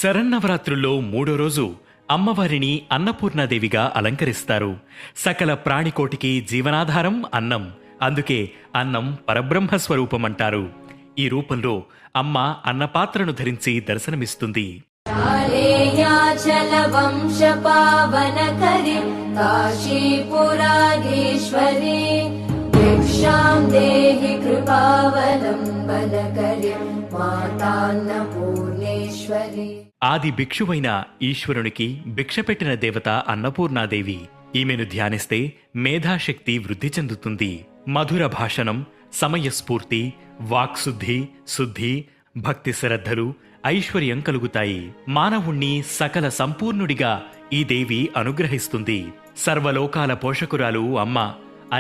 శరన్నవరాత్రుల్లో 3వ రోజు అమ్మవారిని అన్నపూర్ణాదేవిగా అలంకరిస్తారు. సకల ప్రాణికోటికి జీవనాధారం అన్నం. అందుకే అన్నం పరబ్రహ్మ స్వరూపమంటారు. ఈ రూపంలో అమ్మ అన్నపాత్రను ధరించి దర్శనమిస్తుంది. ఆది భిక్షువైన ఈశ్వరునికి భిక్ష పెట్టిన దేవత అన్నపూర్ణాదేవి. ఈమెను ధ్యానిస్తే మేధాశక్తి వృద్ధి చెందుతుంది. మధుర భాషణం, సమయస్ఫూర్తి, వాక్శుద్ధి, శుద్ధి, భక్తి శ్రద్ధలు, ఐశ్వర్యం కలుగుతాయి. మానవుణ్ణి సకల సంపూర్ణుడిగా ఈ దేవి అనుగ్రహిస్తుంది. సర్వలోకాల పోషకురాలు అమ్మ.